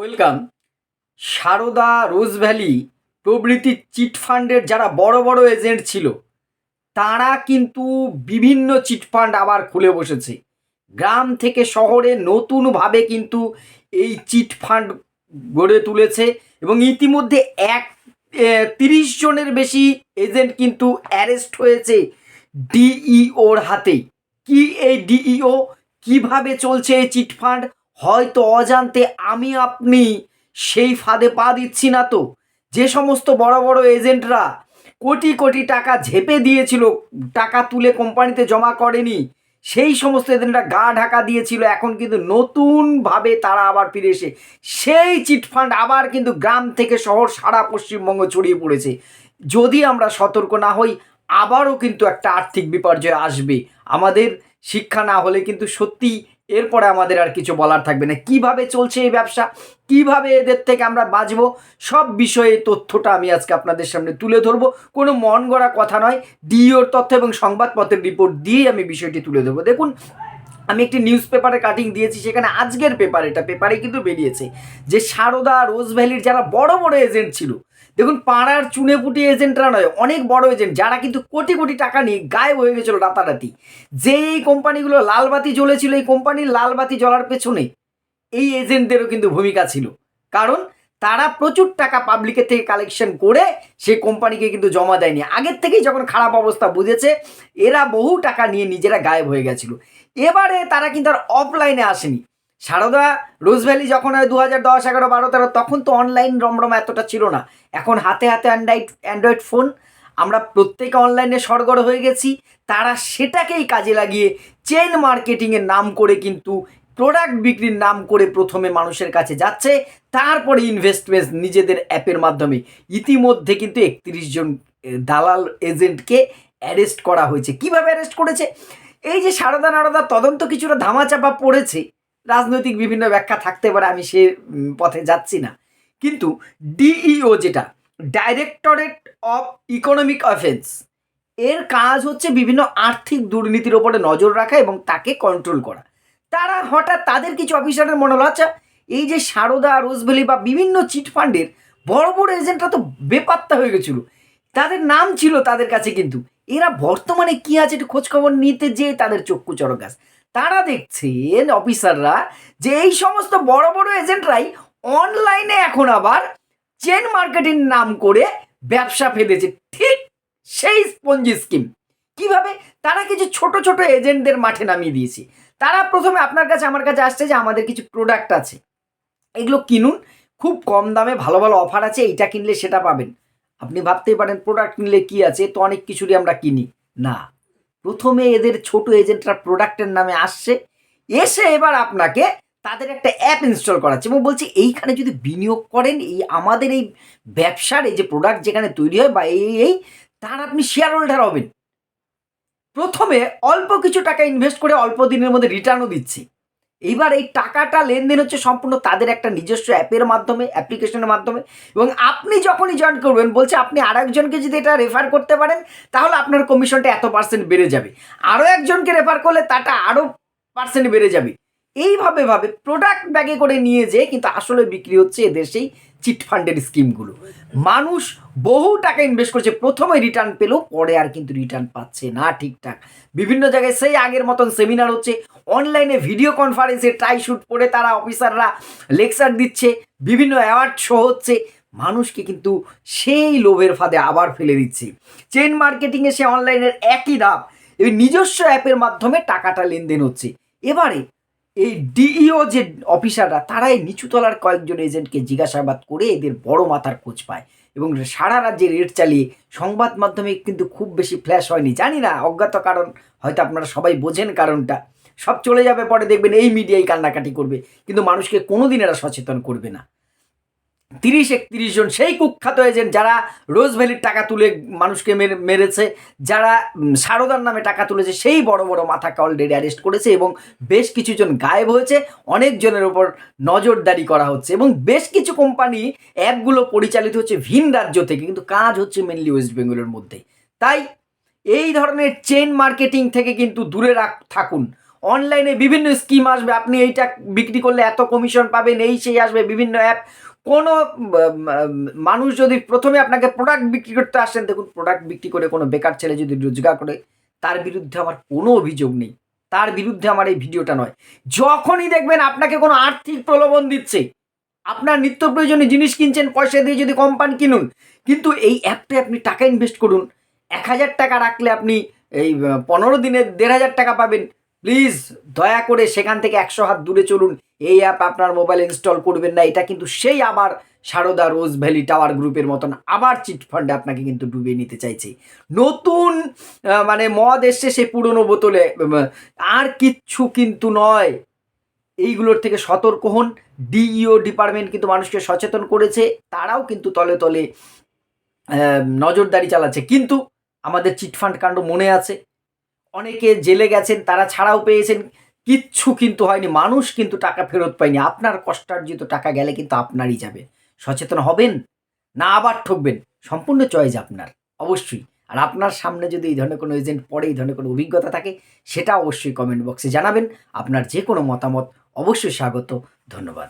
Welcome. Sarada, রোজ valley প্রভৃতি চিটফান্ডের যারা বড় বড় এজেন্ট ছিল তারা কিন্তু বিভিন্ন চিটফান্ড আবার খুলে বসেছে। গ্রাম থেকে শহরে নতুনভাবে কিন্তু এই চিটফান্ড গড়ে তুলেছে এবং ইতিমধ্যে এক 30 জনের বেশি এজেন্ট কিন্তু অ্যারেস্ট হয়েছে ডিইওর হাতে। কি এই ডিইও, কিভাবে চলছে এই চিটফান্ড, হয়তো অজান্তে আমি আপনি সেই ফাঁদে পা দিচ্ছি না তো? যে সমস্ত বড় বড় এজেন্টরা কোটি কোটি টাকা ঝেপে দিয়েছিল, টাকা তুলে কোম্পানিতে জমা করেনি, সেই সমস্ত এজেন্টরা গা ঢাকা দিয়েছিল, এখন কিন্তু নতুনভাবে তারা আবার ফিরে এসে সেই চিটফান্ড আবার কিন্তু গ্রাম থেকে শহর সারা পশ্চিমবঙ্গ ছড়িয়ে পড়েছে। যদি আমরা সতর্ক না হই আবারও কিন্তু একটা আর্থিক বিপর্যয় আসবে। আমাদের শিক্ষা না হলে কিন্তু সত্যি এরপরে আমাদের আর কিছু বলার থাকবে না। কিভাবে চলছে এই ব্যবসা, কিভাবে এদের থেকে আমরা বাঁচবো, সব বিষয়ে তথ্যটা আমি আজকে আপনাদের সামনে তুলে ধরবো। কোনো মন গড়া কথা নয়, ডিওর তথ্য এবং সংবাদপত্রের রিপোর্ট দিয়েই আমি বিষয়টি তুলে ধরবো। দেখুন, আমি একটি নিউজ পেপারে কাটিং দিয়েছি, সেখানে আজকের পেপারে কিন্তু বেরিয়েছে যে সারদা, রোজ ভ্যালির যারা বড় বড় এজেন্ট ছিল, দেখুন পাড়ার চুনেপুটি এজেন্টরা নয়, অনেক বড় এজেন্ট যারা কিন্তু কোটি কোটি টাকা নিয়ে গায়েব হয়ে গেছিলো রাতারাতি। যে এই কোম্পানিগুলো লালবাতি জ্বলেছিল, এই কোম্পানির লালবাতি জ্বলার পেছনে এই এজেন্টদেরও কিন্তু ভূমিকা ছিল। কারণ তারা প্রচুর টাকা পাবলিকের থেকে কালেকশন করে সেই কোম্পানিকে কিন্তু জমা দেয়নি। আগের থেকেই যখন খারাপ অবস্থা বুঝেছে, এরা বহু টাকা নিয়ে নিজেরা গায়েব হয়ে গেছিল। এবারে তারা কিন্তু আর অফলাইনে আসেনি। সারদা, রোজ ভ্যালি যখন হয় 2010, 11, 12, 13, তখন তো অনলাইন রমরমা এতটা ছিল না। এখন হাতে হাতে অ্যান্ড্রয়েড ফোন, আমরা প্রত্যেকে অনলাইনে সরগর হয়ে গেছি। তারা সেটাকেই কাজে লাগিয়ে চেন মার্কেটিংয়ের নাম করে কিন্তু প্রোডাক্ট বিক্রির নাম করে প্রথমে মানুষের কাছে যাচ্ছে, তারপরে ইনভেস্টমেন্ট নিজেদের অ্যাপের মাধ্যমে। ইতিমধ্যে কিন্তু 31 জন দালাল এজেন্টকে অ্যারেস্ট করা হয়েছে। কিভাবে অ্যারেস্ট করেছে? এই যে সারদা নারদা তদন্ত কিছুটা ধামাচাপা পড়েছে, রাজনৈতিক বিভিন্ন ব্যাখ্যা থাকতে পারে, আমি সে পথে যাচ্ছি না। কিন্তু ডিইও, যেটা ডাইরেক্টরেট অফ ইকোনমিক অফেন্স, এর কাজ হচ্ছে বিভিন্ন আর্থিক দুর্নীতির ওপরে নজর রাখা এবং তাকে কন্ট্রোল করা। তারা হঠাৎ তাদের কিছু অফিসারের মনে হলো, আচ্ছা এই যে সারদা, রোজভ্যালি বা বিভিন্ন চিটফান্ডের বড় বড় এজেন্টরা তো বেপাত্তা হয়ে গেছিল, তাদের নাম ছিল তাদের কাছে, কিন্তু এরা বর্তমানে কি আছে একটু খোঁজখবর নিতে যেয়ে তাদের চক্ষু চড়ক গাছ। তারা দেখছেন অফিসাররা যে এই সমস্ত বড় বড় এজেন্টরাই অনলাইনে এখন আবার চেন মার্কেটিং নাম করে ব্যবসা ফেলেছে, ঠিক সেই স্পঞ্জি স্কিম। কিভাবে? তারা কিছু ছোট ছোট এজেন্টদের মাঠে নামিয়ে দিয়েছে। তারা প্রথমে আপনার কাছে আমার কাছে আসছে যে আমাদের কিছু প্রোডাক্ট আছে, এগুলো কিনুন, খুব কম দামে ভালো ভালো অফার আছে, এইটা কিনলে সেটা পাবেন। আপনি ভাবতেই পারেন প্রোডাক্ট কিনলে কি আছে, তো অনেক কিছুরই আমরা কিনি না। প্রথমে এদের ছোট এজেন্টরা প্রোডাক্টের নামে আসছে, এসে এবার আপনাকে তাদের একটা অ্যাপ ইনস্টল করাচ্ছে এবং বলছে এইখানে যদি বিনিয়োগ করেন, এই আমাদের এই ব্যবসার এই যে প্রোডাক্ট যেখানে তৈরি হয় বা এই তার আপনি শেয়ার হোল্ডার হবেন। প্রথমে অল্প কিছু টাকা ইনভেস্ট করে অল্প দিনের মধ্যে রিটার্নও দিচ্ছে। এইবার এই টাকাটা লেনদেন হচ্ছে সম্পূর্ণ তাদের একটা নিজস্ব অ্যাপের মাধ্যমে, অ্যাপ্লিকেশনের মাধ্যমে, এবং আপনি যখনই জয়েন করবেন বলছে আপনি আরেকজনকে যদি এটা রেফার করতে পারেন তাহলে আপনার কমিশনটা এত % বেড়ে যাবে, আরও একজনকে রেফার করলে তাটা আরও % বেড়ে যাবে। এইভাবে প্রোডাক্ট ব্যাগে করে নিয়ে যেয়ে কিন্তু আসলে বিক্রি হচ্ছে এদের সেই চিটফান্ডের স্কিমগুলো। মানুষ বহু টাকা ইনভেস্ট করছে, প্রথমে রিটার্ন পেলেও পরে আর কিন্তু রিটার্ন পাচ্ছে না ঠিকঠাক। বিভিন্ন জায়গায় সেই আগের মতন সেমিনার হচ্ছে, অনলাইনে ভিডিও কনফারেন্সে ট্রাই শ্যুট করে তারা অফিসাররা লেকচার দিচ্ছে, বিভিন্ন অ্যাওয়ার্ড শো হচ্ছে, মানুষকে কিন্তু সেই লোভের ফাঁদে আবার ফেলে দিচ্ছে। চেন মার্কেটিংয়ে সে অনলাইনের একই দাম, এই নিজস্ব অ্যাপের মাধ্যমে টাকাটা লেনদেন হচ্ছে। এবারে এই ডিইও যে অফিসাররা, তারা এই নিচুতলার কয়েকজন এজেন্টকে জিজ্ঞাসাবাদ করে এদের বড় মাথার খোঁজ পায় এবং সারা রাজ্যে রেড চালিয়ে সংবাদ মাধ্যমে কিন্তু খুব বেশি ফ্ল্যাশ হয়নি, জানি না, অজ্ঞাত কারণ, হয়তো আপনারা সবাই বোঝেন কারণটা। সব চলে যাবে, পরে দেখবেন এই মিডিয়াই কান্নাকাটি করবে, কিন্তু মানুষকে কোনোদিন এরা সচেতন করবে না। 30-31 জন সেই কুখ্যাত এজেন্ট যারা রোজ ভ্যালির টাকা তুলে মানুষকে মেরেছে, যারা সারদার নামে টাকা তুলেছে, সেই বড় বড় মাথাকে অলরেডি অ্যারেস্ট করেছে এবং বেশ কিছু জন গায়েব হয়েছে, অনেকজনের ওপর নজরদারি করা হচ্ছে এবং বেশ কিছু কোম্পানি অ্যাপগুলো পরিচালিত হচ্ছে ভিন রাজ্য থেকে, কিন্তু কাজ হচ্ছে মেনলি ওয়েস্ট বেঙ্গলের মধ্যে। তাই এই ধরনের চেন মার্কেটিং থেকে কিন্তু দূরে থাকুন। অনলাইনে বিভিন্ন স্কিম আসবে, আপনি এইটা বিক্রি করলে এত কমিশন পাবেন, এই সেই আসবে বিভিন্ন অ্যাপ। কোনো মানুষ যদি প্রথমে আপনাকে প্রোডাক্ট বিক্রি করতে আসেন, দেখুন প্রোডাক্ট বিক্রি করে কোনো বেকার ছেলে যদি রোজগার করে, তার বিরুদ্ধে আমার কোনো অভিযোগ নেই, তার বিরুদ্ধে আমার এই ভিডিওটা নয়। যখনই দেখবেন আপনাকে কোনো আর্থিক প্রলোভন দিচ্ছে, আপনার নিত্য প্রয়োজনীয় জিনিস কিনছেন, পয়সা দিয়ে যদি কোম্পানি কিনুন, কিন্তু এই অ্যাপটায় আপনি টাকা ইনভেস্ট করুন, ১,০০০ টাকা রাখলে আপনি এই ১৫ দিনে ১,৫০০ টাকা পাবেন। প্লিজ দয়া করে সেখান থেকে ১০০ হাত দূরে চলুন। এই অ্যাপ আপনার মোবাইলে ইনস্টল করবেন না। এটা কিন্তু সেই আবার সারদা রোজ ভ্যালি টাওয়ার গ্রুপের মতন আবার চিটফান্ডে আপনাকে কিন্তু ডুবিয়ে নিতে চাইছে। নতুন মানে মদ এসছে সেই পুরনো বোতলে, আর কিচ্ছু কিন্তু নয়। এইগুলোর থেকে সতর্ক হন। ডিইও ডিপার্টমেন্ট কিন্তু মানুষকে সচেতন করেছে, তারাও কিন্তু তলে তলে নজরদারি চালাচ্ছে। কিন্তু আমাদের চিটফান্ড কাণ্ড মনে আছে, অনেকে জেলে গেছেন, তারা ছাড়াও পেয়েছেন, কিচ্ছু কিন্তু হয়নি, মানুষ কিন্তু টাকা ফেরত পায়নি। আপনার কষ্টার্জিত টাকা গেলে কিন্তু আপনারই যাবে। সচেতন হবেন না আবার ঠকবেন, সম্পূর্ণ চয়েস আপনার অবশ্যই। আর আপনার সামনে যদি এই ধরনের কোনো এজেন্ট পড়ে, এই ধরনের কোনো অভিজ্ঞতা থাকে, সেটা অবশ্যই কমেন্ট বক্সে জানাবেন। আপনার যে কোনো মতামত অবশ্যই স্বাগত। ধন্যবাদ।